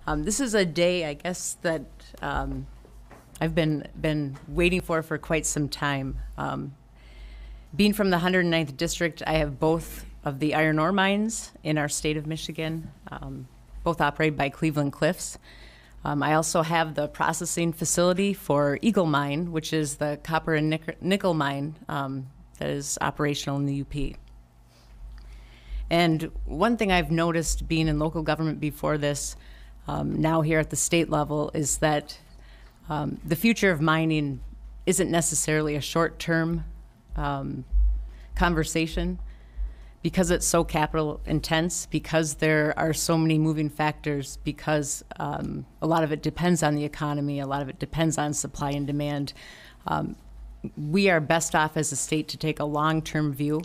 This is a day, I guess, that I've been waiting for quite some time. Being from the 109th District, I have both of the iron ore mines in our state of Michigan, both operated by Cleveland Cliffs. I also have the processing facility for Eagle Mine, which is the copper and nickel mine that is operational in the UP. And one thing I've noticed being in local government before this, now here at the state level, is that the future of mining isn't necessarily a short-term conversation, because it's so capital intense, because there are so many moving factors, because a lot of it depends on the economy, a lot of it depends on supply and demand. We are best off as a state to take a long-term view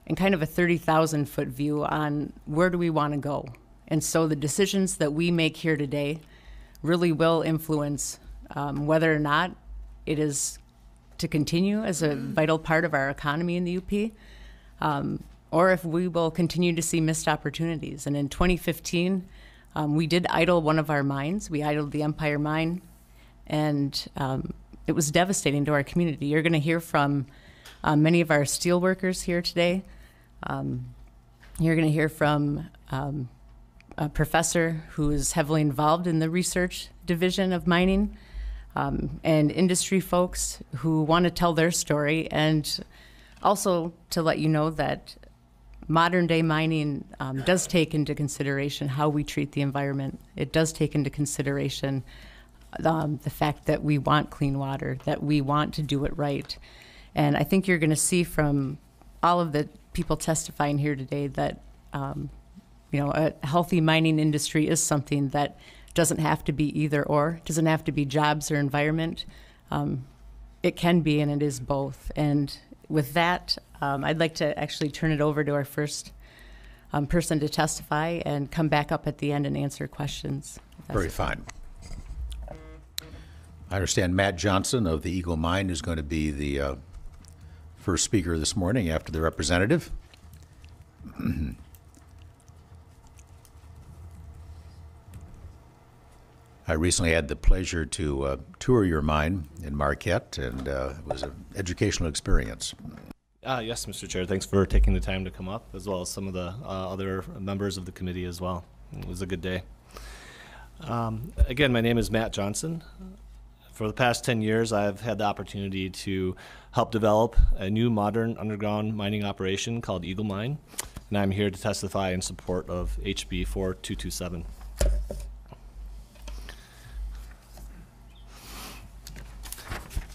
and kind of a 30,000-foot view on where do we want to go. And so the decisions that we make here today really will influence whether or not it is to continue as a vital part of our economy in the UP, or if we will continue to see missed opportunities. And in 2015, we did idle one of our mines. We idled the Empire Mine, and it was devastating to our community. You're going to hear from many of our steelworkers here today. You're going to hear from a professor who is heavily involved in the research division of mining, and industry folks who want to tell their story, and also to let you know that modern day mining does take into consideration how we treat the environment. It does take into consideration the fact that we want clean water, that we want to do it right. And I think you're going to see from all of the people testifying here today that a healthy mining industry is something that doesn't have to be either or, doesn't have to be jobs or environment. It can be, and it is both. And with that, I'd like to actually turn it over to our first person to testify and come back up at the end and answer questions. Very fine. I understand Matt Johnson of the Eagle Mine is going to be the first speaker this morning after the representative. I recently had the pleasure to tour your mine in Marquette, and it was an educational experience. Yes, Mr. Chair. Thanks for taking the time to come up, as well as some of the other members of the committee as well. It was a good day. Again, my name is Matt Johnson. For the past 10 years, I've had the opportunity to help develop a new modern underground mining operation called Eagle Mine, and I'm here to testify in support of HB 4227.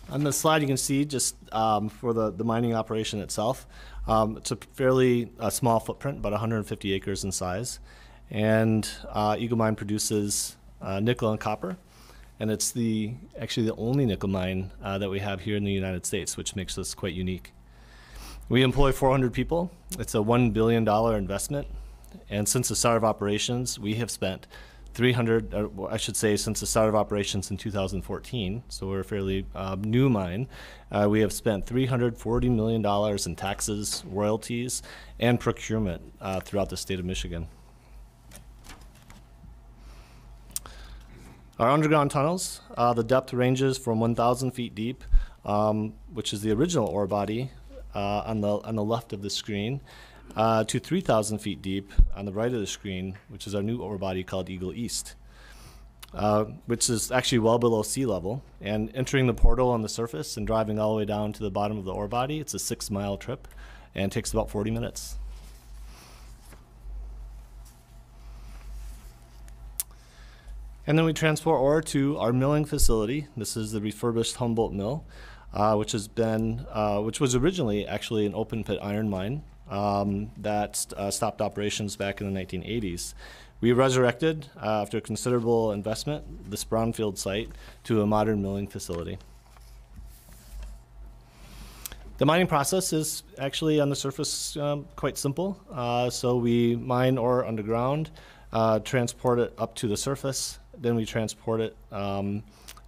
On the slide, you can see just for the mining operation itself, it's a fairly small footprint, about 150 acres in size. And Eagle Mine produces nickel and copper. And it's actually the only nickel mine that we have here in the United States, which makes us quite unique. We employ 400 people. It's a $1 billion investment. And since the start of operations, we have spent since the start of operations in 2014, so we're a fairly new mine, we have spent $340 million in taxes, royalties, and procurement throughout the state of Michigan. Our underground tunnels, the depth ranges from 1,000 feet deep, which is the original ore body on the left of the screen, to 3,000 feet deep on the right of the screen, which is our new ore body called Eagle East, which is actually well below sea level. And entering the portal on the surface and driving all the way down to the bottom of the ore body, it's a 6-mile trip and takes about 40 minutes. And then we transport ore to our milling facility. This is the refurbished Humboldt Mill, which was originally actually an open pit iron mine. That stopped operations back in the 1980s. We resurrected, after considerable investment, this brownfield site to a modern milling facility. The mining process is actually on the surface quite simple. So we mine ore underground, transport it up to the surface, then we transport it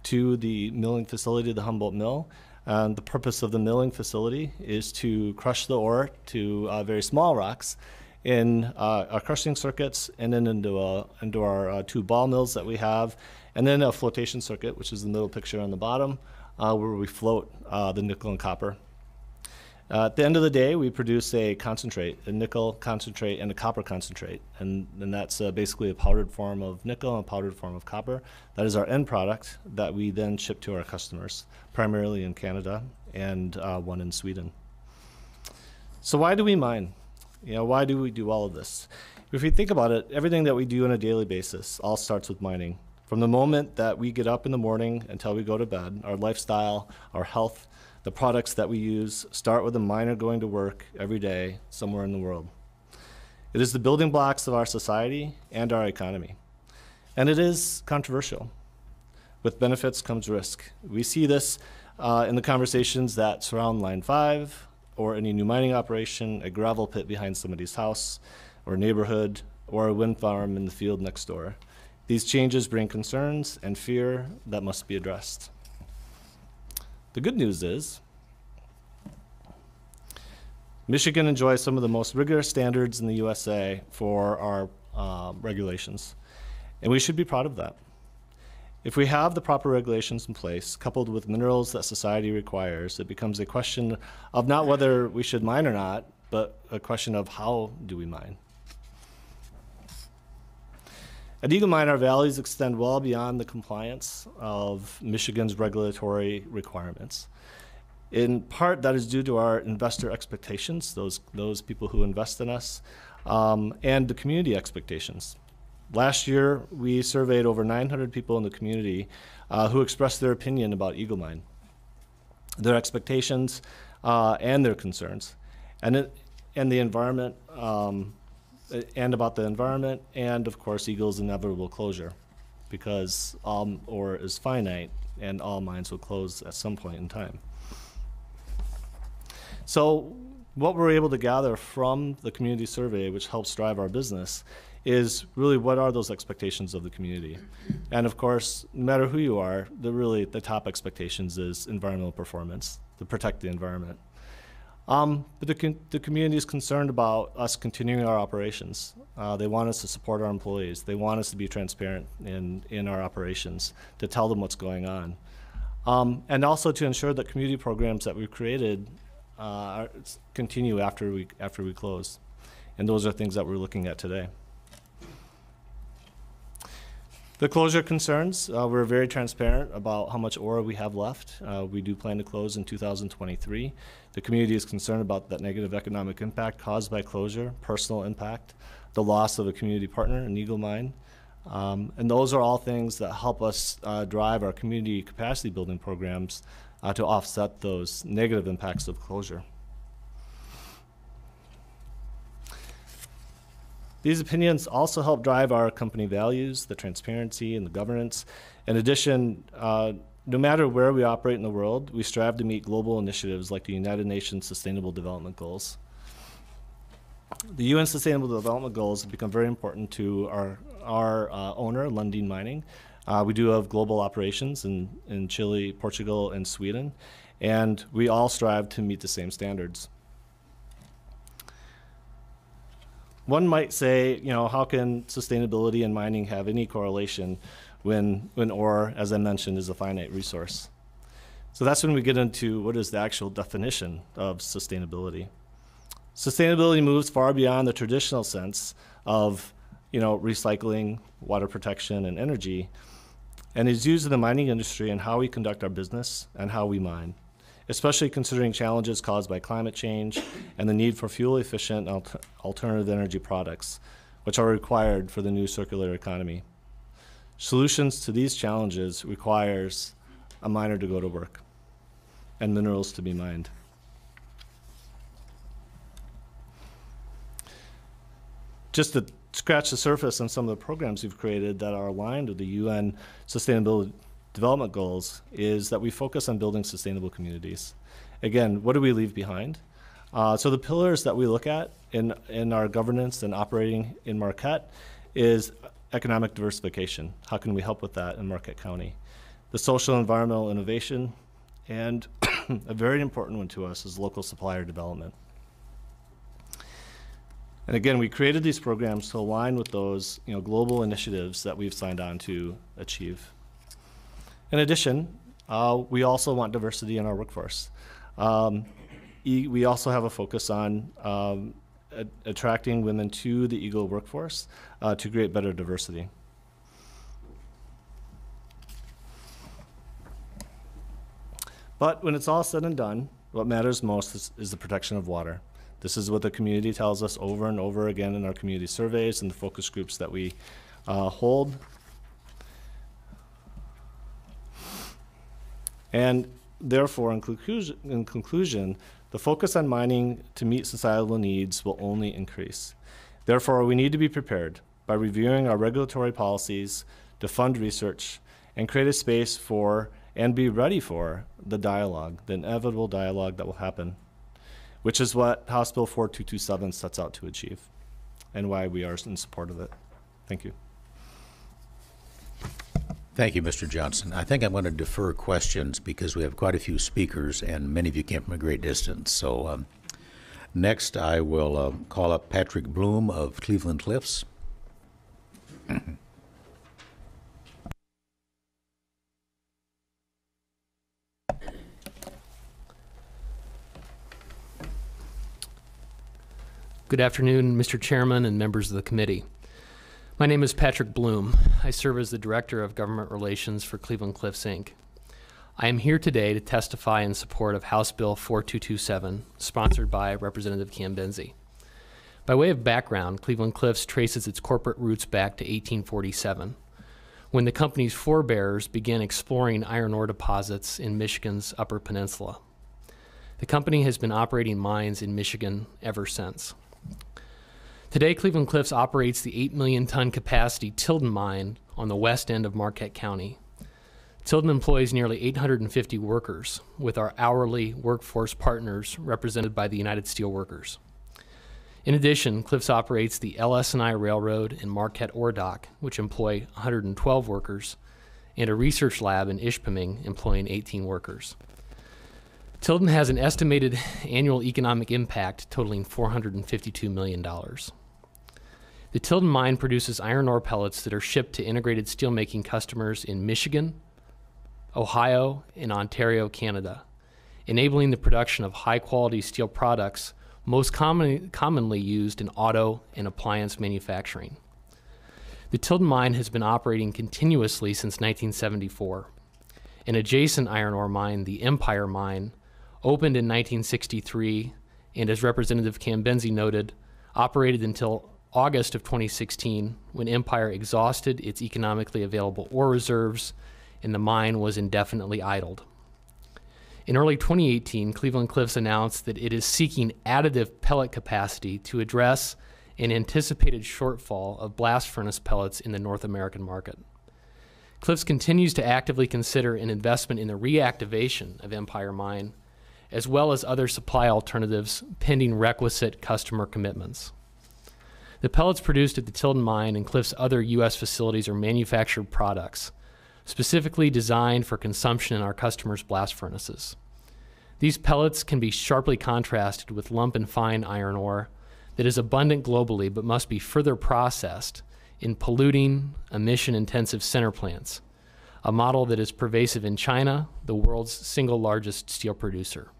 to the milling facility, the Humboldt Mill. The purpose of the milling facility is to crush the ore to very small rocks in our crushing circuits, and then into our 2 ball mills that we have, and then a flotation circuit, which is the middle picture on the bottom, where we float the nickel and copper. At the end of the day, we produce a concentrate, a nickel concentrate and a copper concentrate, and that's basically a powdered form of nickel and a powdered form of copper. That is our end product that we then ship to our customers, primarily in Canada and one in Sweden. So why do we mine? Why do we do all of this? If you think about it, everything that we do on a daily basis all starts with mining. From the moment that we get up in the morning until we go to bed, our lifestyle, our health, the products that we use start with a miner going to work every day somewhere in the world. It is the building blocks of our society and our economy. And it is controversial. With benefits comes risk. We see this in the conversations that surround Line 5, or any new mining operation, a gravel pit behind somebody's house or neighborhood, or a wind farm in the field next door. These changes bring concerns and fear that must be addressed. The good news is, Michigan enjoys some of the most rigorous standards in the USA for our regulations, and we should be proud of that. If we have the proper regulations in place, coupled with minerals that society requires, it becomes a question of not whether we should mine or not, but a question of how do we mine. At Eagle Mine, our values extend well beyond the compliance of Michigan's regulatory requirements. In part, that is due to our investor expectations, those people who invest in us, and the community expectations. Last year, we surveyed over 900 people in the community who expressed their opinion about Eagle Mine, their expectations and their concerns, and the environment, and about the environment, and of course Eagle's inevitable closure, because all ore is finite and all mines will close at some point in time. So what we're able to gather from the community survey, which helps drive our business, is really what are those expectations of the community. And of course, no matter who you are, the top expectations is environmental performance, to protect the environment. But the community is concerned about us continuing our operations. They want us to support our employees. They want us to be transparent in our operations, to tell them what's going on. And also to ensure that community programs that we've created continue after we close. And those are things that we're looking at today. The closure concerns, we're very transparent about how much ore we have left. We do plan to close in 2023. The community is concerned about that negative economic impact caused by closure, personal impact, the loss of a community partner in Eagle Mine. And those are all things that help us drive our community capacity building programs to offset those negative impacts of closure. These opinions also help drive our company values, the transparency and the governance. In addition, no matter where we operate in the world, we strive to meet global initiatives like the United Nations Sustainable Development Goals. The UN Sustainable Development Goals have become very important to our owner, Lundin Mining. We do have global operations in Chile, Portugal, and Sweden, and we all strive to meet the same standards. One might say, how can sustainability and mining have any correlation when ore, as I mentioned, is a finite resource? So that's when we get into what is the actual definition of sustainability. Sustainability moves far beyond the traditional sense of, recycling, water protection, and energy, and is used in the mining industry in how we conduct our business and how we mine, especially considering challenges caused by climate change and the need for fuel-efficient alternative energy products, which are required for the new circular economy. Solutions to these challenges requires a miner to go to work and minerals to be mined. Just to scratch the surface on some of the programs we've created that are aligned with the UN Sustainable Development Goals is that we focus on building sustainable communities. Again, what do we leave behind? So the pillars that we look at in our governance and operating in Marquette is economic diversification. How can we help with that in Marquette County? The social and environmental innovation, and a very important one to us is local supplier development. And again, we created these programs to align with those global initiatives that we've signed on to achieve. In addition, we also want diversity in our workforce. We also have a focus on attracting women to the Eagle workforce to create better diversity. But when it's all said and done, what matters most is the protection of water. This is what the community tells us over and over again in our community surveys and the focus groups that we hold. And therefore, in conclusion, the focus on mining to meet societal needs will only increase. Therefore, we need to be prepared by reviewing our regulatory policies to fund research and create a space for and be ready for the dialogue, the inevitable dialogue that will happen, which is what House Bill 4227 sets out to achieve and why we are in support of it. Thank you. Thank you, Mr. Johnson. I think I'm going to defer questions because we have quite a few speakers and many of you came from a great distance. So next I will call up Patrick Bloom of Cleveland Cliffs. Good afternoon, Mr. Chairman and members of the committee. My name is Patrick Bloom. I serve as the Director of Government Relations for Cleveland Cliffs, Inc. I am here today to testify in support of House Bill 4227, sponsored by Representative Cambensy. By way of background, Cleveland Cliffs traces its corporate roots back to 1847, when the company's forebears began exploring iron ore deposits in Michigan's Upper Peninsula. The company has been operating mines in Michigan ever since. Today, Cleveland Cliffs operates the 8 million ton capacity Tilden mine on the west end of Marquette County. Tilden employs nearly 850 workers, with our hourly workforce partners represented by the United Steelworkers. In addition, Cliffs operates the LS&I Railroad and Marquette Ore Dock, which employ 112 workers, and a research lab in Ishpeming employing 18 workers. Tilden has an estimated annual economic impact totaling $452 million. The Tilden mine produces iron ore pellets that are shipped to integrated steelmaking customers in Michigan, Ohio, and Ontario, Canada, enabling the production of high-quality steel products most commonly used in auto and appliance manufacturing. The Tilden mine has been operating continuously since 1974. An adjacent iron ore mine, the Empire Mine, opened in 1963 and, as Representative Cambensy noted, operated until August of 2016, when Empire exhausted its economically available ore reserves and the mine was indefinitely idled. In early 2018, Cleveland Cliffs announced that it is seeking additive pellet capacity to address an anticipated shortfall of blast furnace pellets in the North American market. Cliffs continues to actively consider an investment in the reactivation of Empire Mine, as well as other supply alternatives pending requisite customer commitments. The pellets produced at the Tilden mine and Cliffs' other U.S. facilities are manufactured products, specifically designed for consumption in our customers' blast furnaces. These pellets can be sharply contrasted with lump and fine iron ore that is abundant globally but must be further processed in polluting, emission-intensive center plants, a model that is pervasive in China, the world's single largest steel producer.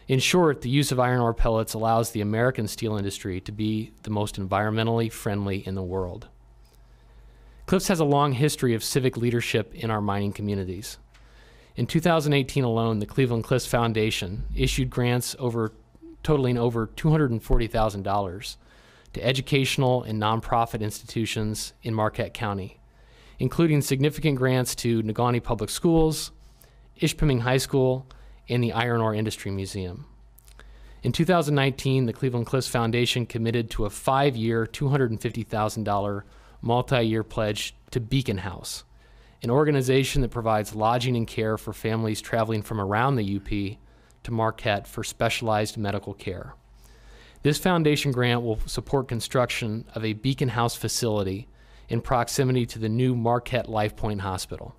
In short, the use of iron ore pellets allows the American steel industry to be the most environmentally friendly in the world. Cliffs has a long history of civic leadership in our mining communities. In 2018 alone, the Cleveland Cliffs Foundation issued grants totaling over $240,000 to educational and nonprofit institutions in Marquette County, including significant grants to Negaunee Public Schools, Ishpeming High School, and the Iron Ore Industry Museum. In 2019, the Cleveland Cliffs Foundation committed to a 5-year, $250,000 multi-year pledge to Beacon House, an organization that provides lodging and care for families traveling from around the UP to Marquette for specialized medical care. This foundation grant will support construction of a Beacon House facility in proximity to the new Marquette LifePoint Hospital.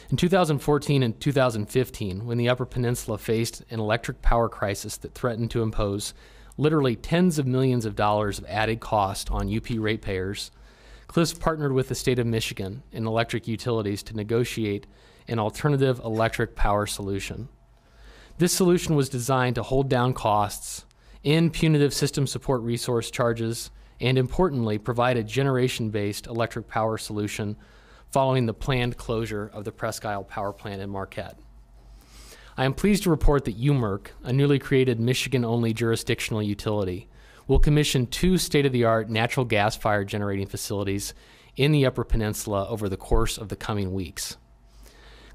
In 2014 and 2015, when the Upper Peninsula faced an electric power crisis that threatened to impose literally tens of millions of dollars of added cost on UP ratepayers, Cliffs partnered with the state of Michigan and electric utilities to negotiate an alternative electric power solution. This solution was designed to hold down costs, end punitive system support resource charges, and importantly, provide a generation-based electric power solution following the planned closure of the Presque Isle Power Plant in Marquette. I am pleased to report that UMERC, a newly created Michigan-only jurisdictional utility, will commission 2 state-of-the-art natural gas-fired generating facilities in the Upper Peninsula over the course of the coming weeks.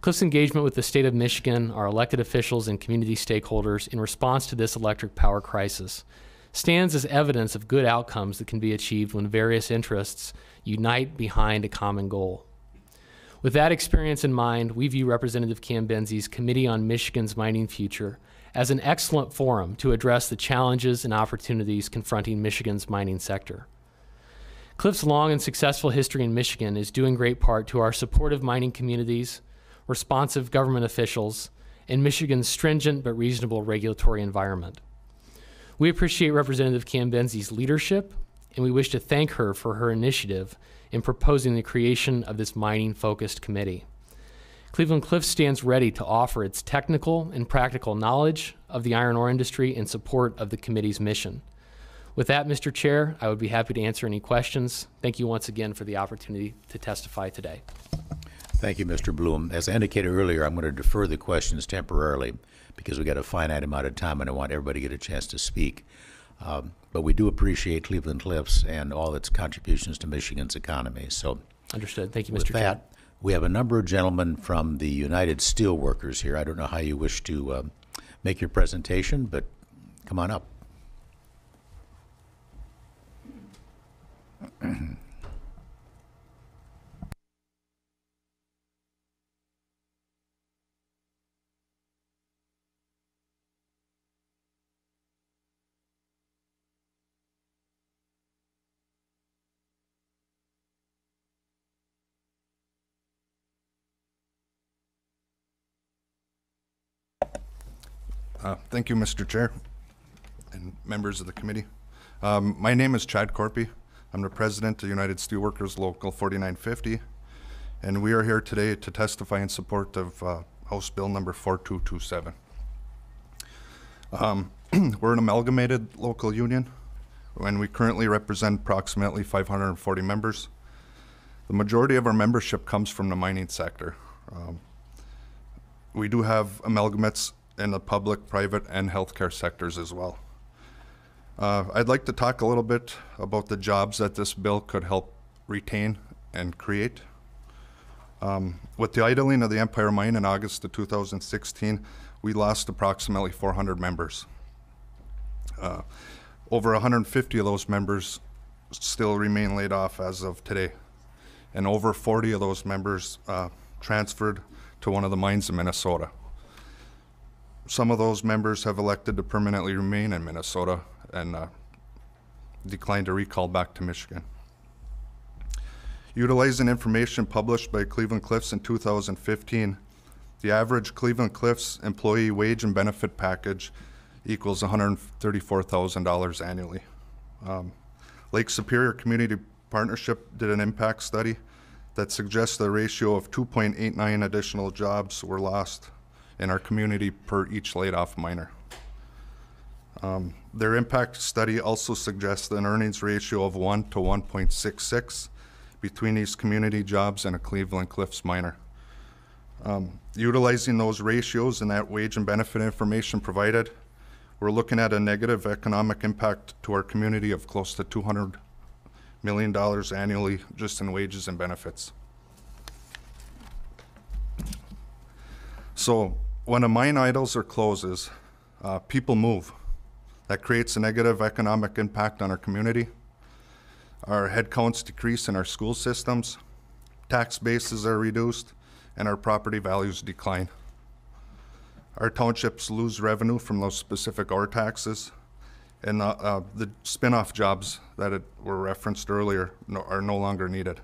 Cliffs' engagement with the state of Michigan, our elected officials, and community stakeholders in response to this electric power crisis stands as evidence of good outcomes that can be achieved when various interests unite behind a common goal. With that experience in mind, we view Representative Cambensy's Committee on Michigan's Mining Future as an excellent forum to address the challenges and opportunities confronting Michigan's mining sector. Cliffs' long and successful history in Michigan is due in great part to our supportive mining communities, responsive government officials, and Michigan's stringent but reasonable regulatory environment. We appreciate Representative Cambensy's leadership, and we wish to thank her for her initiative in proposing the creation of this mining-focused committee. Cleveland Cliffs stands ready to offer its technical and practical knowledge of the iron ore industry in support of the committee's mission. With that, Mr. Chair, I would be happy to answer any questions. Thank you once again for the opportunity to testify today. Thank you, Mr. Bloom. As I indicated earlier, I'm going to defer the questions temporarily because we've got a finite amount of time and I want everybody to get a chance to speak. But we do appreciate Cleveland Cliffs and all its contributions to Michigan's economy. So, understood. Thank you, Mr. With Chair. that, we have a number of gentlemen from the United Steelworkers here. I don't know how you wish to make your presentation, but come on up. Thank you, Mr. Chair and members of the committee. My name is Chad Corpy. I'm the president of United Steelworkers Local 4950, and we are here today to testify in support of House Bill number 4227. We're an amalgamated local union, and we currently represent approximately 540 members. The majority of our membership comes from the mining sector. We do have amalgamates in the public, private, and healthcare sectors as well. I'd like to talk a little bit about the jobs that this bill could help retain and create. With the idling of the Empire Mine in August of 2016, we lost approximately 400 members. Over 150 of those members still remain laid off as of today, and over 40 of those members transferred to one of the mines in Minnesota. Some of those members have elected to permanently remain in Minnesota and declined to recall back to Michigan. Utilizing information published by Cleveland Cliffs in 2015, the average Cleveland Cliffs employee wage and benefit package equals $134,000 annually. Lake Superior Community Partnership did an impact study that suggests the ratio of 2.89 additional jobs were lost in our community per each laid-off miner. Their impact study also suggests an earnings ratio of 1 to 1.66 between these community jobs and a Cleveland Cliffs miner. Utilizing those ratios and that wage and benefit information provided, we're looking at a negative economic impact to our community of close to $200 million annually just in wages and benefits. So when a mine idles or closes, people move. That creates a negative economic impact on our community. Our headcounts decrease in our school systems, tax bases are reduced, and our property values decline. Our townships lose revenue from those specific ore taxes, and the spin-off jobs that were referenced earlier are no longer needed.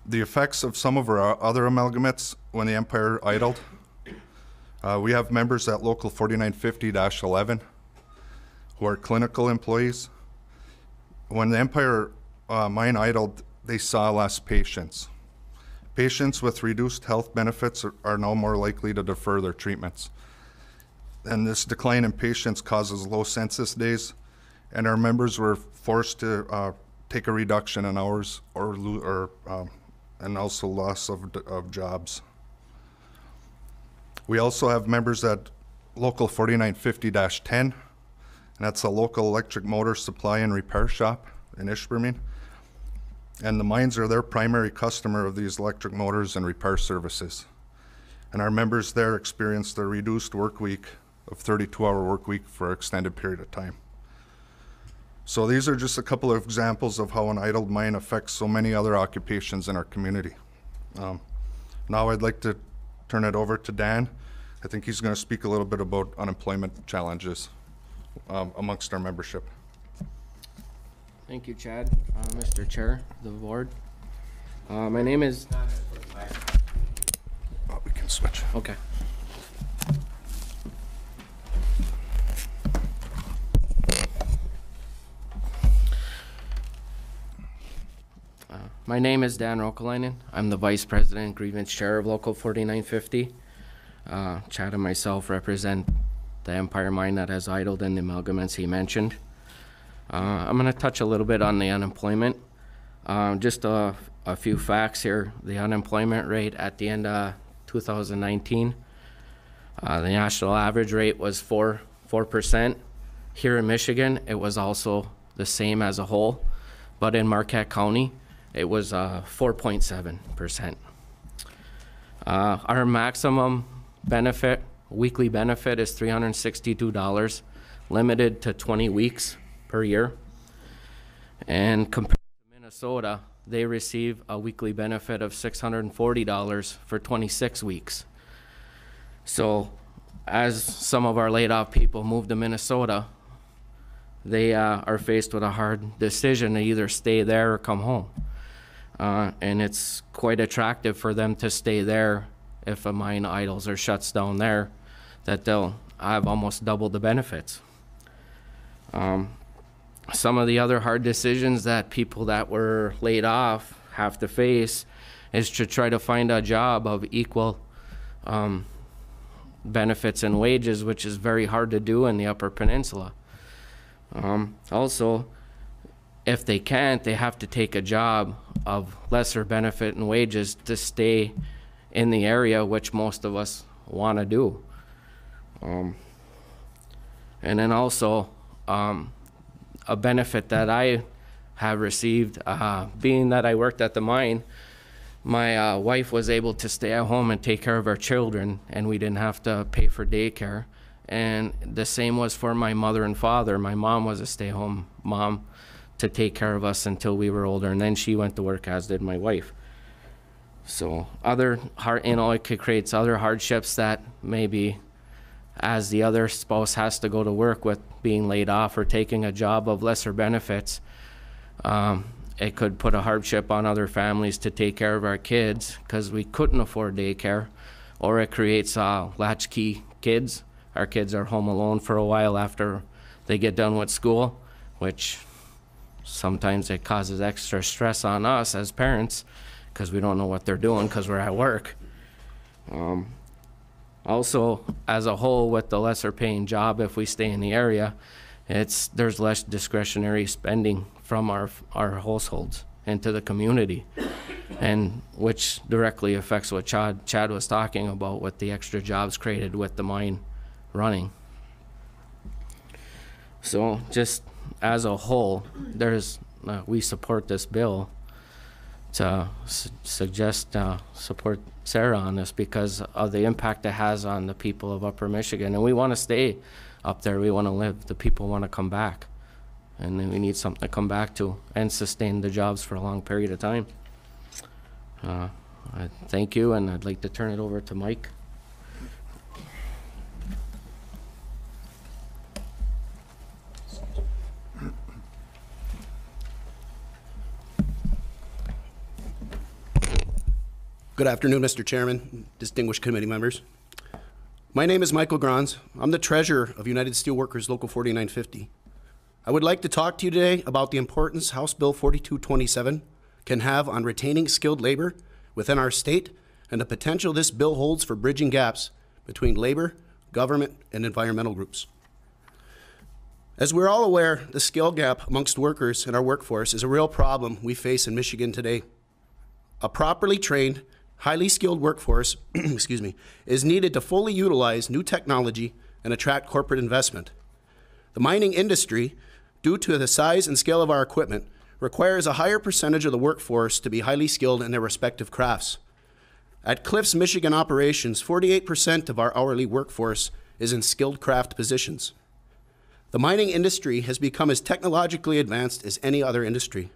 The effects of some of our other amalgamates when the Empire idled. We have members at Local 4950-11 who are clinical employees. When the Empire mine idled, they saw less patients. Patients with reduced health benefits are now more likely to defer their treatments. And this decline in patients causes low census days, and our members were forced to take a reduction in hours and also loss of jobs. We also have members at Local 4950-10, and that's a local electric motor supply and repair shop in Ishpeming. And the mines are their primary customer of these electric motors and repair services. And our members there experienced a reduced work week of 32-hour work week for an extended period of time. So these are just a couple of examples of how an idled mine affects so many other occupations in our community. Now I'd like to turn it over to Dan. I think he's going to speak a little bit about unemployment challenges amongst our membership. Thank you, Chad. Mr. Chair of the board. My name is... Oh, we can switch. Okay. My name is Dan Ruokolainen. I'm the Vice President and Grievance Chair of Local 4950. Chad and myself represent the Empire Mine that has idled and the amalgamants he mentioned. I'm going to touch a little bit on the unemployment. Just a few facts here. The unemployment rate at the end of 2019, the national average rate was 4%. Here in Michigan, it was also the same as a whole, but in Marquette County, it was 4.7%. Our maximum benefit, weekly benefit, is $362, limited to 20 weeks per year. And compared to Minnesota, they receive a weekly benefit of $640 for 26 weeks. So as some of our laid off people move to Minnesota, they are faced with a hard decision to either stay there or come home. And it's quite attractive for them to stay there if a mine idles or shuts down there, that they'll have almost double the benefits. Some of the other hard decisions that people that were laid off have to face is to try to find a job of equal benefits and wages, which is very hard to do in the Upper Peninsula. Also, if they can't, they have to take a job of lesser benefit and wages to stay in the area, which most of us want to do. And then also, a benefit that I have received, being that I worked at the mine, my wife was able to stay at home and take care of our children, and we didn't have to pay for daycare. And the same was for my mother and father. My mom was a stay-home mom to take care of us until we were older, and then she went to work, as did my wife. So it creates other hardships that maybe, as the other spouse has to go to work with being laid off or taking a job of lesser benefits, it could put a hardship on other families to take care of our kids because we couldn't afford daycare, or it creates latchkey kids. Our kids are home alone for a while after they get done with school, which sometimes it causes extra stress on us as parents because we don't know what they're doing because we're at work. Also, as a whole, with the lesser paying job, if we stay in the area, there's less discretionary spending from our households into the community, and which directly affects what Chad was talking about with the extra jobs created with the mine running. So just as a whole, we support this bill to support Sarah on this because of the impact it has on the people of Upper Michigan. And we want to stay up there. We want to live. The people want to come back. And then we need something to come back to and sustain the jobs for a long period of time. I thank you, and I'd like to turn it over to Mike. Good afternoon, Mr. Chairman, distinguished committee members. My name is Michael Grons. I'm the treasurer of United Steelworkers Local 4950. I would like to talk to you today about the importance House Bill 4227 can have on retaining skilled labor within our state and the potential this bill holds for bridging gaps between labor, government, and environmental groups. As we're all aware, the skill gap amongst workers in our workforce is a real problem we face in Michigan today. A properly trained, highly skilled workforce excuse me, is needed to fully utilize new technology and attract corporate investment. The mining industry, due to the size and scale of our equipment, requires a higher percentage of the workforce to be highly skilled in their respective crafts. At Cliffs Michigan operations, 48% of our hourly workforce is in skilled craft positions. The mining industry has become as technologically advanced as any other industry.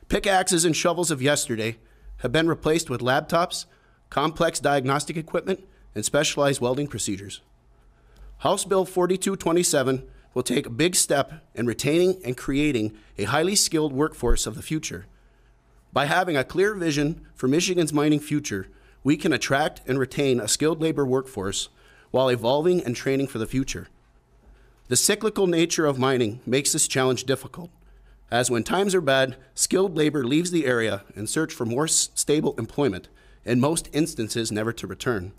Pickaxes and shovels of yesterday have been replaced with laptops, complex diagnostic equipment, and specialized welding procedures. House Bill 4227 will take a big step in retaining and creating a highly skilled workforce of the future. By having a clear vision for Michigan's mining future, we can attract and retain a skilled labor workforce while evolving and training for the future. The cyclical nature of mining makes this challenge difficult, as when times are bad, skilled labor leaves the area in search for more stable employment, in most instances never to return.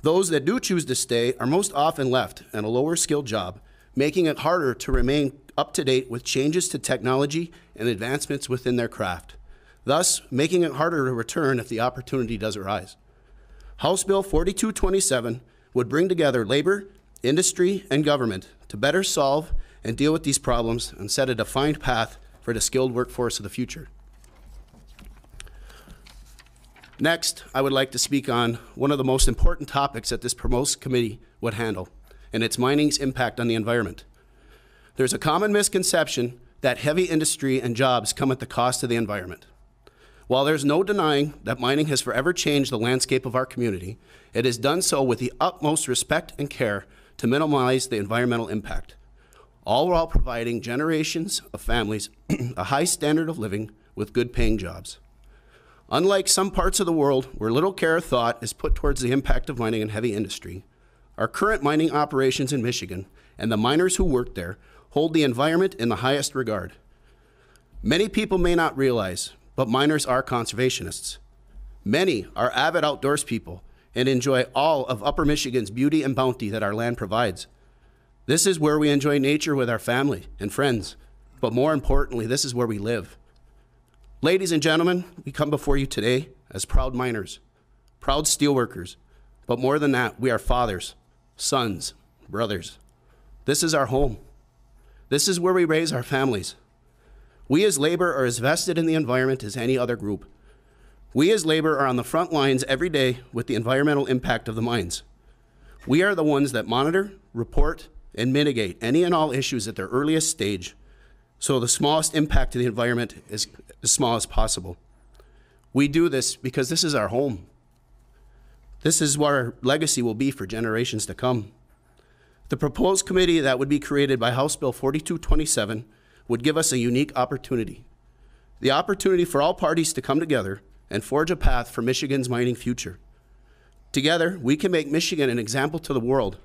Those that do choose to stay are most often left in a lower skilled job, making it harder to remain up to date with changes to technology and advancements within their craft, thus making it harder to return if the opportunity does arise. House Bill 4227 would bring together labor, industry, and government to better solve and deal with these problems and set a defined path for the skilled workforce of the future. Next, I would like to speak on one of the most important topics that this promotes committee would handle, and it's mining's impact on the environment. There's a common misconception that heavy industry and jobs come at the cost of the environment. While there's no denying that mining has forever changed the landscape of our community, it has done so with the utmost respect and care to minimize the environmental impact, all while providing generations of families a high standard of living with good paying jobs. Unlike some parts of the world where little care or thought is put towards the impact of mining and heavy industry, our current mining operations in Michigan and the miners who work there hold the environment in the highest regard. Many people may not realize, but miners are conservationists. Many are avid outdoors people and enjoy all of Upper Michigan's beauty and bounty that our land provides. This is where we enjoy nature with our family and friends, but more importantly, this is where we live. Ladies and gentlemen, we come before you today as proud miners, proud steelworkers, but more than that, we are fathers, sons, brothers. This is our home. This is where we raise our families. We as labor are as vested in the environment as any other group. We as labor are on the front lines every day with the environmental impact of the mines. We are the ones that monitor, report, and mitigate any and all issues at their earliest stage, so the smallest impact to the environment is as small as possible. We do this because this is our home. This is what our legacy will be for generations to come. The proposed committee that would be created by House Bill 4227 would give us a unique opportunity. The opportunity for all parties to come together and forge a path for Michigan's mining future. Together, we can make Michigan an example to the world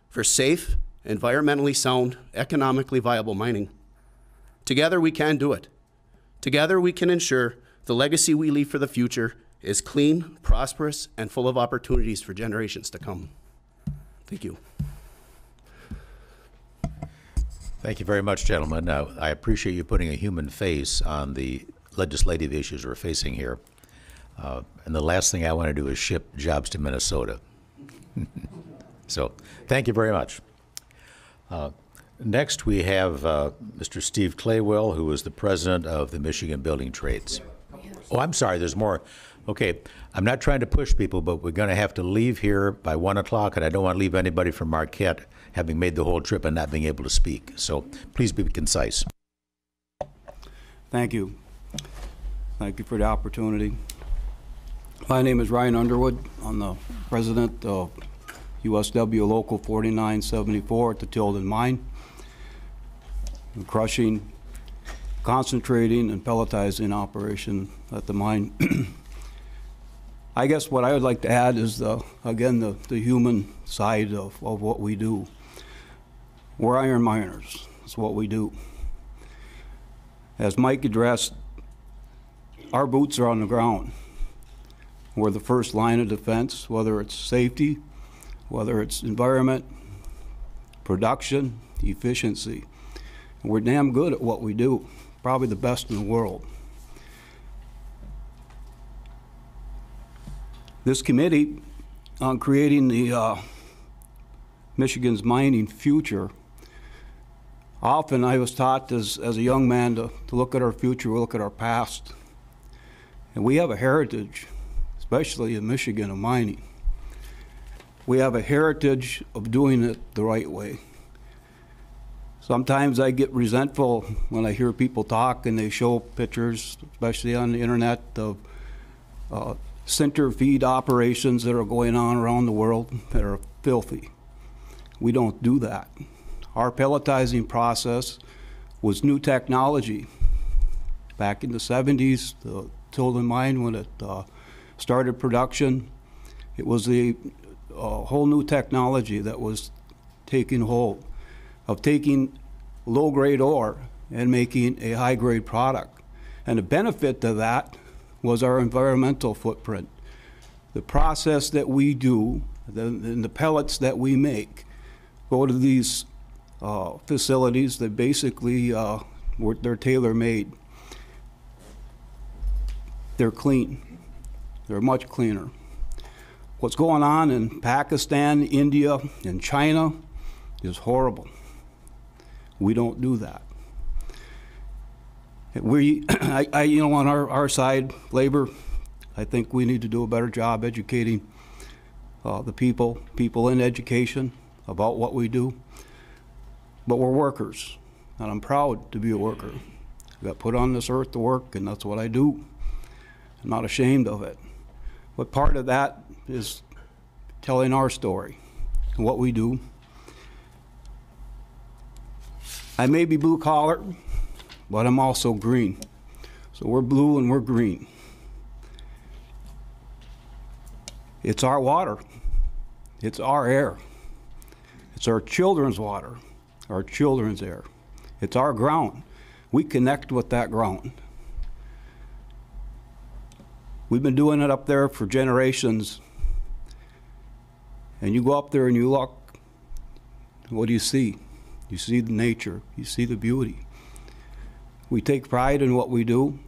for safe, environmentally sound, economically viable mining. Together, we can do it. Together, we can ensure the legacy we leave for the future is clean, prosperous, and full of opportunities for generations to come. Thank you. Thank you very much, gentlemen. I appreciate you putting a human face on the legislative issues we're facing here. And the last thing I want to do is ship jobs to Minnesota. So thank you very much. Next, we have Mr. Steve Claywell, who is the president of the Michigan Building Trades. Oh, I'm sorry, there's more. Okay, I'm not trying to push people, but we're going to have to leave here by 1 o'clock, and I don't want to leave anybody from Marquette having made the whole trip and not being able to speak. So please be concise. Thank you. Thank you for the opportunity. My name is Ryan Underwood. I'm the president of USW Local 4974 at the Tilden Mine. I'm crushing, concentrating, and pelletizing operation at the mine. I guess what I would like to add is, again, the human side of what we do. We're iron miners. That's what we do. As Mike addressed, our boots are on the ground. We're the first line of defense, whether it's safety, whether it's environment, production, efficiency. And we're damn good at what we do, probably the best in the world. This committee on creating the Michigan's mining future, often I was taught as a young man to look at our future, look at our past. And we have a heritage, especially in Michigan, of mining. We have a heritage of doing it the right way. Sometimes I get resentful when I hear people talk and they show pictures, especially on the internet, of center feed operations that are going on around the world that are filthy. We don't do that. Our pelletizing process was new technology. Back in the 70s, the Tilden mine, when it started production, it was a whole new technology that was taking hold of taking low-grade ore and making a high-grade product. And the benefit to that was our environmental footprint. The process that we do, and the pellets that we make, go to these facilities that basically they're tailor-made. They're clean. They're much cleaner. What's going on in Pakistan, India, and China is horrible. We don't do that. We, on our side, labor, I think we need to do a better job educating the people in education about what we do. But we're workers, and I'm proud to be a worker. I got put on this earth to work, and that's what I do. I'm not ashamed of it. But part of that is telling our story and what we do. I may be blue collar, but I'm also green. So we're blue and we're green. It's our water. It's our air. It's our children's water, our children's air. It's our ground. We connect with that ground. We've been doing it up there for generations. And you go up there and you look, what do you see? You see the nature, you see the beauty. We take pride in what we do,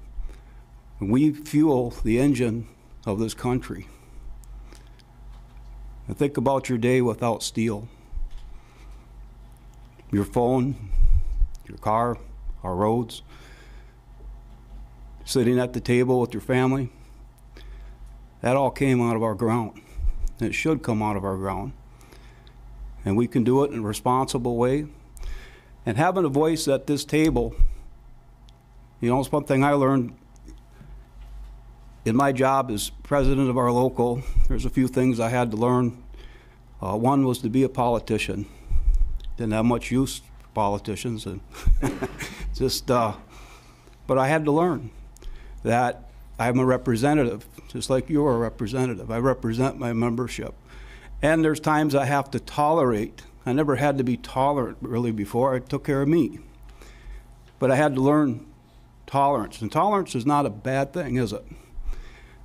and we fuel the engine of this country. And think about your day without steel. Your phone, your car, our roads, sitting at the table with your family. That all came out of our ground. And it should come out of our ground. And we can do it in a responsible way. And having a voice at this table, it's one thing I learned in my job as president of our local. There's a few things I had to learn. One was to be a politician. Didn't have much use for politicians, and but I had to learn that I'm a representative, just like you're a representative. I represent my membership. And there's times I have to tolerate. I never had to be tolerant really before. It took care of me. But I had to learn tolerance. And tolerance is not a bad thing, is it?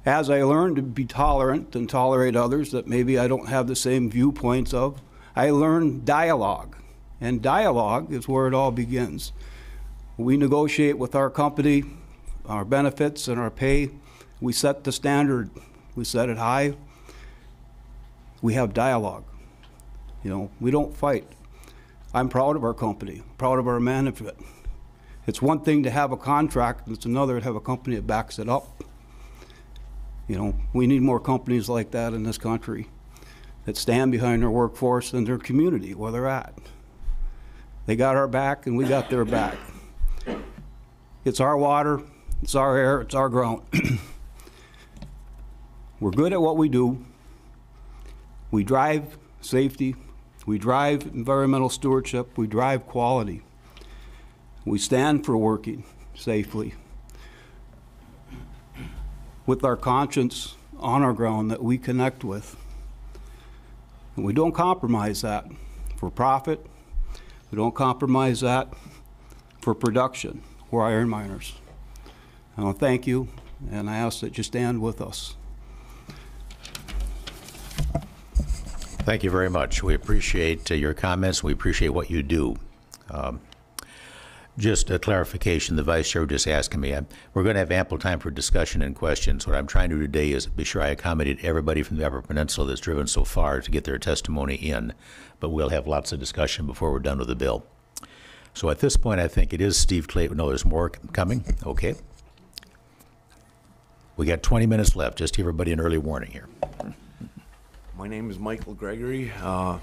As I learned to be tolerant and tolerate others that maybe I don't have the same viewpoints of, I learned dialogue. And dialogue is where it all begins. We negotiate with our company, our benefits and our pay. We set the standard. We set it high. We have dialogue. We don't fight. I'm proud of our company, proud of our management. It's one thing to have a contract, and it's another to have a company that backs it up. We need more companies like that in this country that stand behind their workforce and their community where they're at. They got our back and we got their back. It's our water, it's our air, it's our ground. We're good at what we do. We drive safety, we drive environmental stewardship, we drive quality. We stand for working safely with our conscience on our ground that we connect with. And we don't compromise that for profit, We don't compromise that for production. We're iron miners. I want to thank you, and I ask that you stand with us. Thank you very much. We appreciate your comments. We appreciate what you do. Just a clarification, the Vice Chair was just asking me. We're going to have ample time for discussion and questions. What I'm trying to do today is be sure I accommodate everybody from the Upper Peninsula that's driven so far to get their testimony in. But we'll have lots of discussion before we're done with the bill. So at this point, I think it is Steve Clay. No, there's more coming. Okay. We got 20 minutes left. Just give everybody an early warning here. My name is Michael Gregory. I'm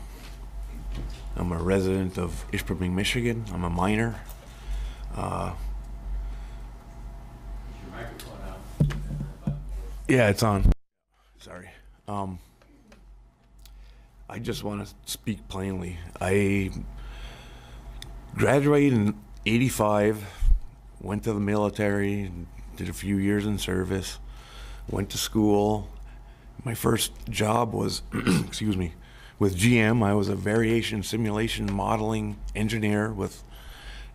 a resident of Ishpeming, Michigan. I'm a miner. Yeah, it's on. Sorry. I just want to speak plainly. I graduated in '85, went to the military, did a few years in service, went to school. My first job was, excuse me, with GM. I was a variation simulation modeling engineer with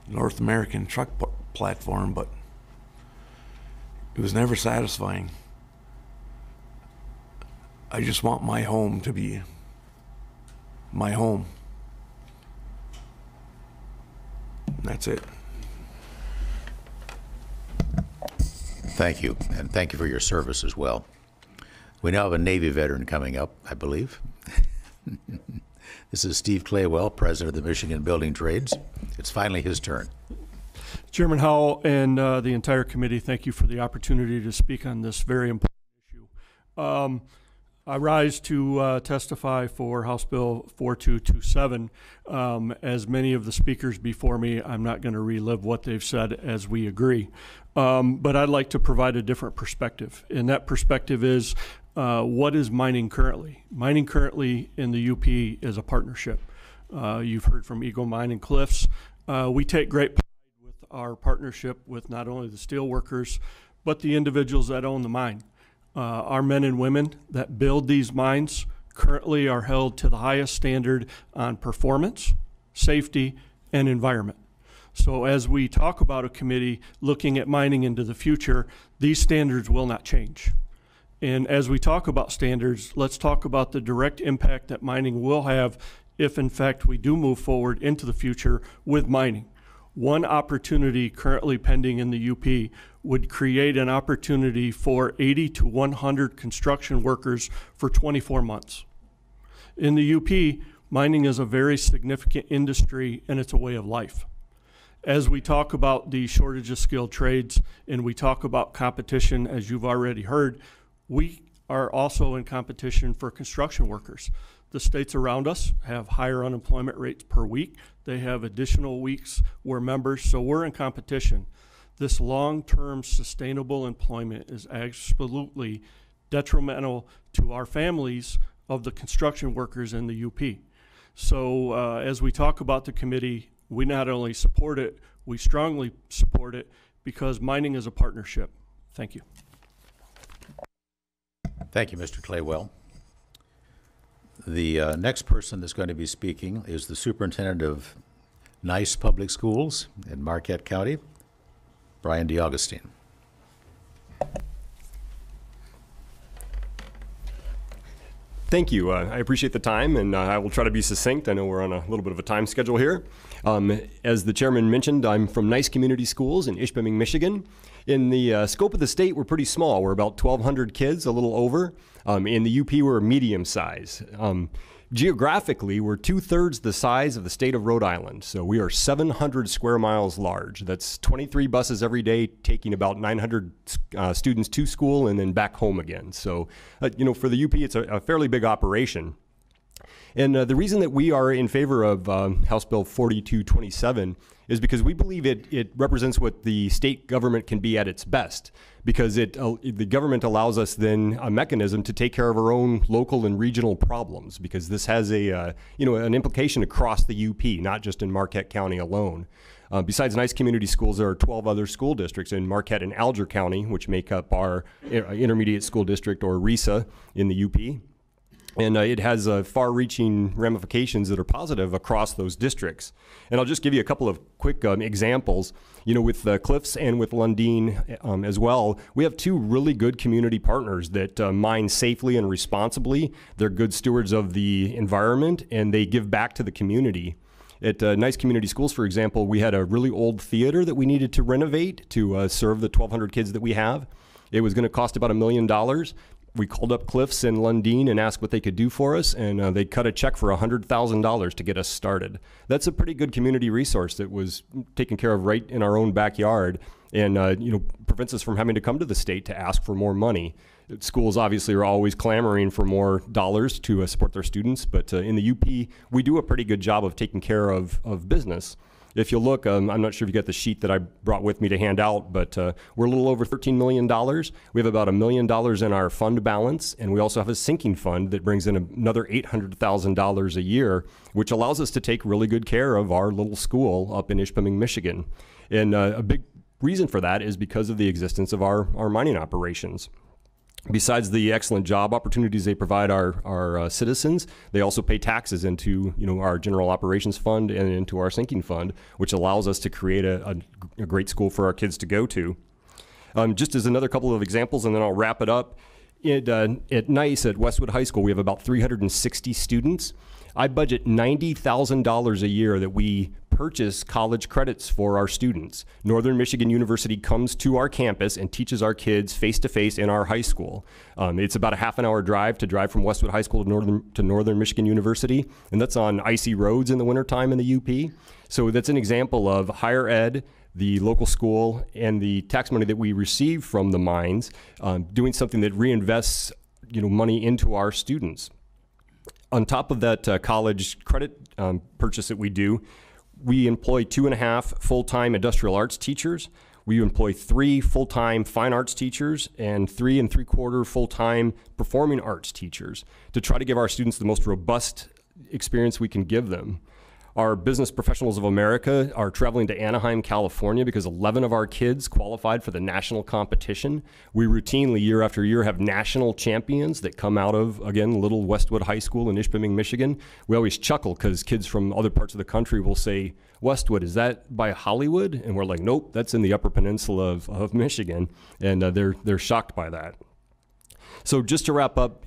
North American truck platform, but it was never satisfying. I just want my home to be my home. And that's it. Thank you, and thank you for your service as well. We now have a Navy veteran coming up, I believe. This is Steve Claywell, president of the Michigan Building Trades. It's finally his turn. Chairman Howell and the entire committee, thank you for the opportunity to speak on this very important issue. I rise to testify for House Bill 4227. As many of the speakers before me, I'm not going to relive what they've said as we agree. But I'd like to provide a different perspective. And that perspective is, what is mining currently? Mining currently in the UP is a partnership. You've heard from Eagle Mine and Cliffs. We take great pride with our partnership with not only the steelworkers, but the individuals that own the mine. Our men and women that build these mines currently are held to the highest standard on performance, safety, and environment. So as we talk about a committee looking at mining into the future, these standards will not change. And as we talk about standards, let's talk about the direct impact that mining will have if in fact we do move forward into the future with mining. One opportunity currently pending in the UP would create an opportunity for 80 to 100 construction workers for 24 months. In the UP, mining is a very significant industry and it's a way of life. As we talk about the shortage of skilled trades and we talk about competition, as you've already heard, we are also in competition for construction workers. The states around us have higher unemployment rates per week. They have additional weeks we're members, so we're in competition. This long-term sustainable employment is absolutely detrimental to our families of the construction workers in the UP. So as we talk about the committee, we not only support it, we strongly support it because mining is a partnership. Thank you. Thank you, Mr. Claywell. The next person that's going to be speaking is the superintendent of NICE Public Schools in Marquette County, Bryan DeAugustine. Thank you. I appreciate the time, and I will try to be succinct. I know we're on a little bit of a time schedule here. As the chairman mentioned, I'm from NICE Community Schools in Ishpeming, Michigan. In the scope of the state, we're pretty small. We're about 1,200 kids, a little over. In the UP, we're medium size. Geographically, we're 2/3 the size of the state of Rhode Island. So we are 700 square miles large. That's 23 buses every day, taking about 900 students to school and then back home again. So, for the UP, it's a fairly big operation. And the reason that we are in favor of House Bill 4227 is because we believe it represents what the state government can be at its best, because the government allows us then a mechanism to take care of our own local and regional problems, because this has an implication across the UP, not just in Marquette County alone. Besides NICE Community Schools, there are 12 other school districts in Marquette and Alger County, which make up our intermediate school district, or RISA, in the UP. And it has far-reaching ramifications that are positive across those districts. And I'll just give you a couple of quick examples. You know, with Cliffs and with Lundin as well, we have two really good community partners that mine safely and responsibly. They're good stewards of the environment, and they give back to the community. At NICE Community Schools, for example, we had a really old theater that we needed to renovate to serve the 1,200 kids that we have. It was going to cost about $1 million. We called up Cliffs and Lundin and asked what they could do for us, and they cut a check for $100,000 to get us started. That's a pretty good community resource that was taken care of right in our own backyard, and you know, prevents us from having to come to the state to ask for more money. Schools obviously are always clamoring for more dollars to support their students, but in the UP, we do a pretty good job of taking care of business. If you look, I'm not sure if you got the sheet that I brought with me to hand out, but we're a little over $13 million. We have about $1 million in our fund balance, and we also have a sinking fund that brings in another $800,000 a year, which allows us to take really good care of our little school up in Ishpeming, Michigan. And a big reason for that is because of the existence of our mining operations. Besides the excellent job opportunities they provide our citizens, they also pay taxes into our general operations fund and into our sinking fund, which allows us to create a great school for our kids to go to. Just as another couple of examples, and then I'll wrap it up. At NICE at Westwood High School, we have about 360 students. I budget $90,000 a year that we purchase college credits for our students. Northern Michigan University comes to our campus and teaches our kids face-to-face in our high school. It's about a half-an-hour drive from Westwood High School to Northern Michigan University, and that's on icy roads in the wintertime in the UP. So that's an example of higher ed, the local school, and the tax money that we receive from the mines, doing something that reinvests money into our students. On top of that college credit purchase that we do, we employ 2.5 full-time industrial arts teachers. We employ 3 full-time fine arts teachers and 3 3/4 full-time performing arts teachers to try to give our students the most robust experience we can give them. Our Business Professionals of America are traveling to Anaheim, California, because 11 of our kids qualified for the national competition. We routinely, year after year, have national champions that come out of, again, little Westwood High School in Ishpeming, Michigan. We always chuckle because kids from other parts of the country will say, "Westwood, is that by Hollywood?" And we're like, "Nope, that's in the Upper Peninsula of Michigan." And they're shocked by that. So just to wrap up,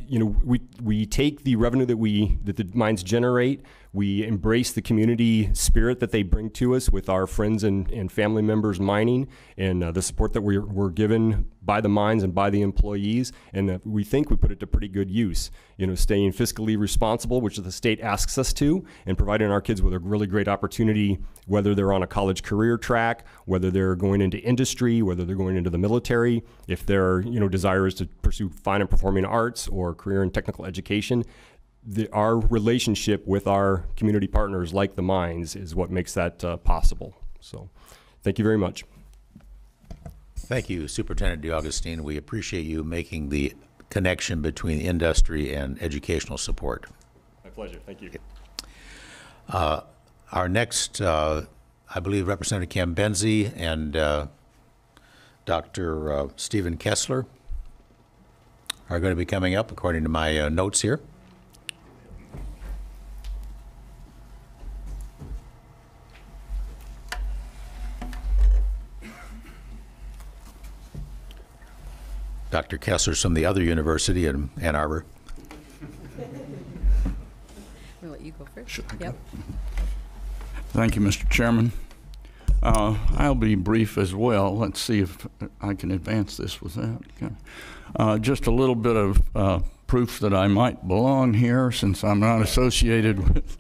we take the revenue that the mines generate. We embrace the community spirit that they bring to us with our friends and family members mining, and the support that we're given by the mines and by the employees. And we think we put it to pretty good use, staying fiscally responsible, which the state asks us to, and providing our kids with a really great opportunity, whether they're on a college career track, whether they're going into industry, whether they're going into the military, if their desire is to pursue fine and performing arts or career in technical education. Our relationship with our community partners like the mines is what makes that possible. So thank you very much. Thank you, Superintendent DeAugustine. We appreciate you making the connection between industry and educational support. My pleasure. Thank you. Our next, I believe, Representative Cambensy and Dr. Stephen Kessler are going to be coming up, according to my notes here. Dr. Kessler's from the other university in Ann Arbor. I'll let you go first. Sure. Yep. Thank you, Mr. Chairman. I'll be brief as well. Let's see if I can advance this with that. Okay. Just a little bit of proof that I might belong here, since I'm not associated with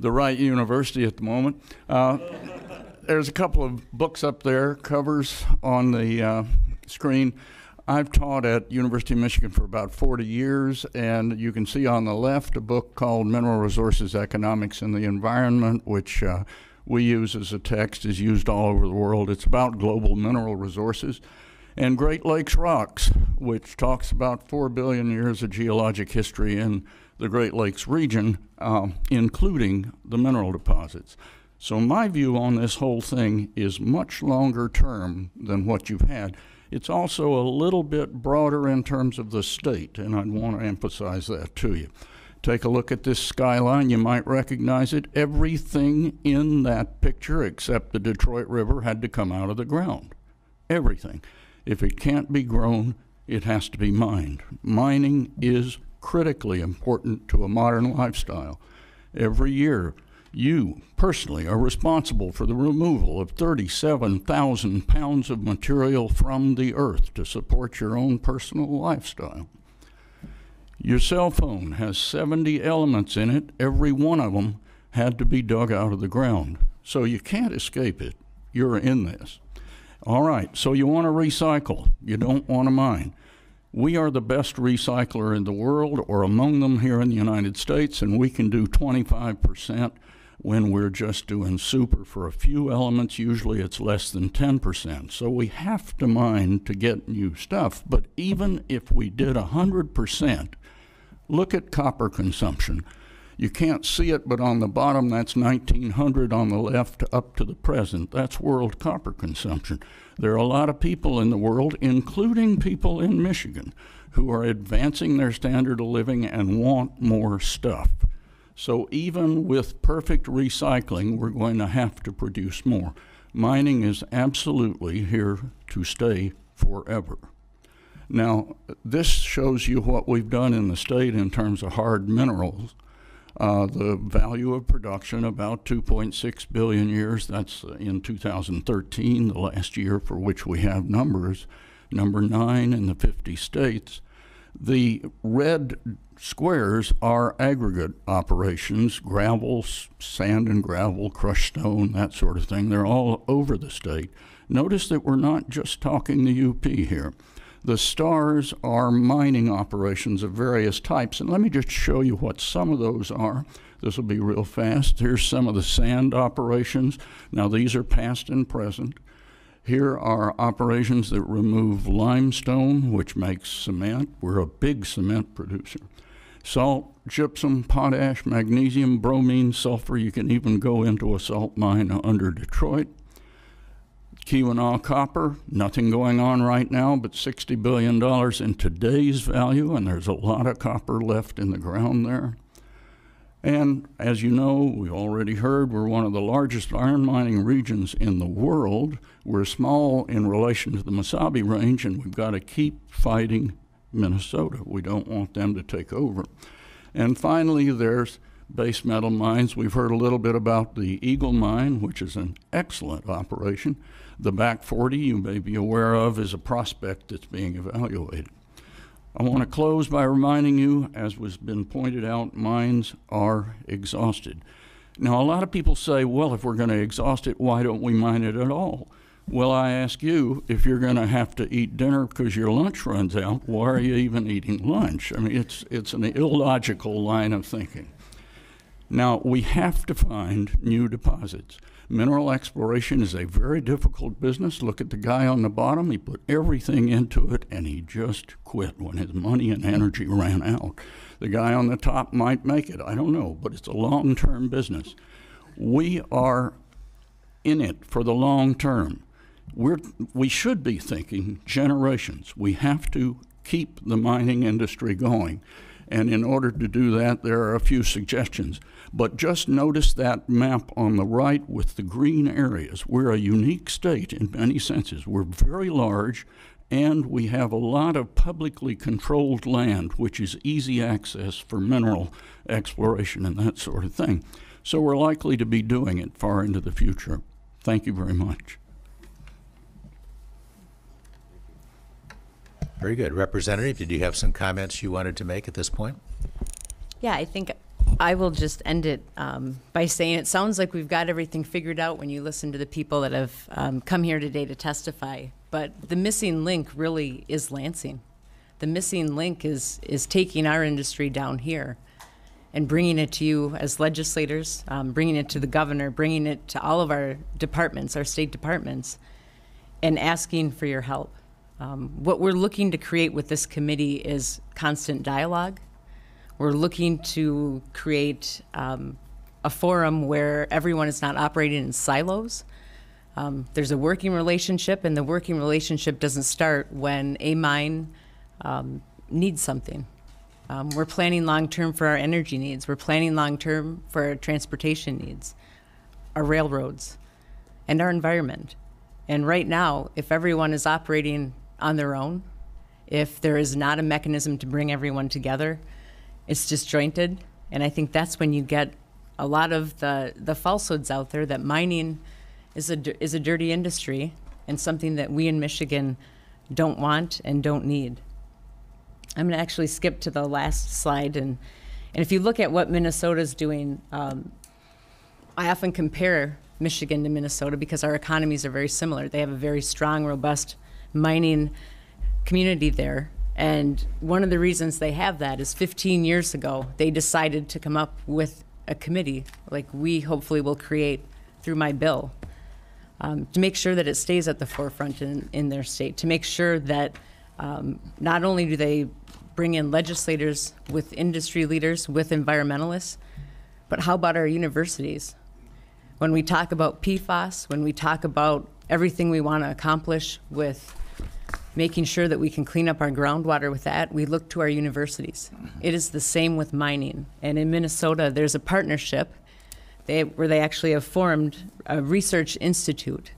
the right university at the moment. There's a couple of books up there, covers on the screen. I've taught at University of Michigan for about 40 years, and you can see on the left a book called Mineral Resources Economics and the Environment, which we use as a text, is used all over the world. It's about global mineral resources. And Great Lakes Rocks, which talks about 4 billion years of geologic history in the Great Lakes region, including the mineral deposits. So my view on this whole thing is much longer term than what you've had. It's also a little bit broader in terms of the state, and I'd want to emphasize that to you. Take a look at this skyline. You might recognize it. Everything in that picture except the Detroit River had to come out of the ground. Everything. If it can't be grown, it has to be mined. Mining is critically important to a modern lifestyle. Every year, you personally are responsible for the removal of 37,000 pounds of material from the earth to support your own personal lifestyle. Your cell phone has 70 elements in it. Every one of them had to be dug out of the ground. So you can't escape it. You're in this. All right, so you want to recycle. You don't want to mine. We are the best recycler in the world, or among them here in the United States, and we can do 25% when we're just doing super for a few elements. Usually it's less than 10%. So we have to mine to get new stuff. But even if we did 100%, look at copper consumption. You can't see it, but on the bottom, that's 1900 on the left up to the present. That's world copper consumption. There are a lot of people in the world, including people in Michigan, who are advancing their standard of living and want more stuff. So even with perfect recycling, we're going to have to produce more. Mining is absolutely here to stay forever. Now, this shows you what we've done in the state in terms of hard minerals. The value of production, about 2.6 billion years. That's in 2013, the last year for which we have numbers, number 9 in the 50 states. The red squares are aggregate operations, gravel, sand and gravel, crushed stone, that sort of thing. They're all over the state. Notice that we're not just talking the UP here. The stars are mining operations of various types, and let me just show you what some of those are. This will be real fast. Here's some of the sand operations. Now these are past and present. Here are operations that remove limestone, which makes cement. We're a big cement producer. Salt, gypsum, potash, magnesium, bromine, sulfur. You can even go into a salt mine under Detroit. Keweenaw copper, nothing going on right now, but $60 billion in today's value, and there's a lot of copper left in the ground there. And as you know, we already heard, we're one of the largest iron mining regions in the world. We're small in relation to the Mesabi Range, and we've got to keep fighting Minnesota. We don't want them to take over. And finally, there's base metal mines. We've heard a little bit about the Eagle Mine, which is an excellent operation. The Back 40, you may be aware of, is a prospect that's being evaluated. I want to close by reminding you, as has been pointed out, mines are exhausted. Now, a lot of people say, well, if we're going to exhaust it, why don't we mine it at all? Well, I ask you, if you're going to have to eat dinner because your lunch runs out, why are you even eating lunch? I mean, it's an illogical line of thinking. Now, we have to find new deposits. Mineral exploration is a very difficult business. Look at the guy on the bottom. He put everything into it, and he just quit when his money and energy ran out. The guy on the top might make it. I don't know, but it's a long-term business. We are in it for the long term. We should be thinking generations. We have to keep the mining industry going. And in order to do that, there are a few suggestions. But just notice that map on the right with the green areas. We're a unique state in many senses. We're very large, and we have a lot of publicly controlled land, which is easy access for mineral exploration and that sort of thing. So we're likely to be doing it far into the future. Thank you very much. Very good. Representative, did you have some comments you wanted to make at this point? Yeah, I think I will just end it by saying it sounds like we've got everything figured out when you listen to the people that have come here today to testify. But the missing link really is Lansing. The missing link is taking our industry down here and bringing it to you as legislators, bringing it to the governor, bringing it to all of our departments, our state departments, and asking for your help. What we're looking to create with this committee is constant dialogue. We're looking to create a forum where everyone is not operating in silos, There's a working relationship, and the working relationship doesn't start when a mine needs something. We're planning long-term for our energy needs. We're planning long-term for our transportation needs, our railroads, and our environment. And right now, if everyone is operating on their own, if there is not a mechanism to bring everyone together, it's disjointed. And I think that's when you get a lot of the falsehoods out there that mining is a dirty industry and something that we in Michigan don't want and don't need. I'm going to actually skip to the last slide. And if you look at what Minnesota's doing, I often compare Michigan to Minnesota because our economies are very similar. They have a very strong, robust mining community there. And one of the reasons they have that is 15 years ago, they decided to come up with a committee like we hopefully will create through my bill to make sure that it stays at the forefront in their state, to make sure that not only do they bring in legislators with industry leaders, with environmentalists, but how about our universities? When we talk about PFAS, when we talk about everything we want to accomplish with making sure that we can clean up our groundwater with that, we look to our universities. It is the same with mining. And in Minnesota, there's a partnership where they actually have formed a research institute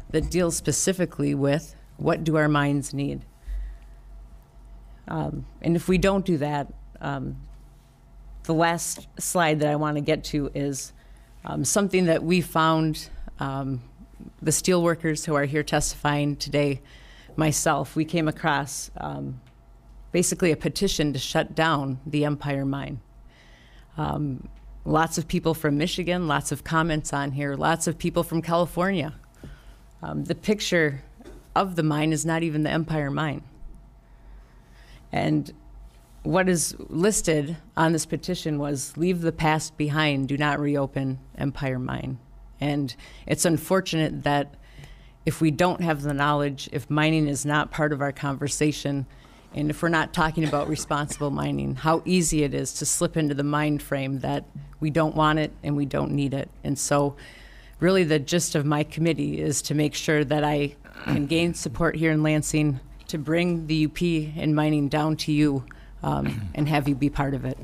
that deals specifically with what do our mines need. And if we don't do that, the last slide that I want to get to is something that we found, the steelworkers who are here testifying today, myself, we came across basically a petition to shut down the Empire Mine. Lots of people from Michigan, lots of comments on here, lots of people from California. The picture of the mine is not even the Empire Mine. And what is listed on this petition was leave the past behind, do not reopen Empire Mine. And it's unfortunate that if we don't have the knowledge, if mining is not part of our conversation, and if we're not talking about responsible mining, how easy it is to slip into the mind frame that we don't want it and we don't need it. And so really the gist of my committee is to make sure that I can gain support here in Lansing to bring the UP and mining down to you and have you be part of it.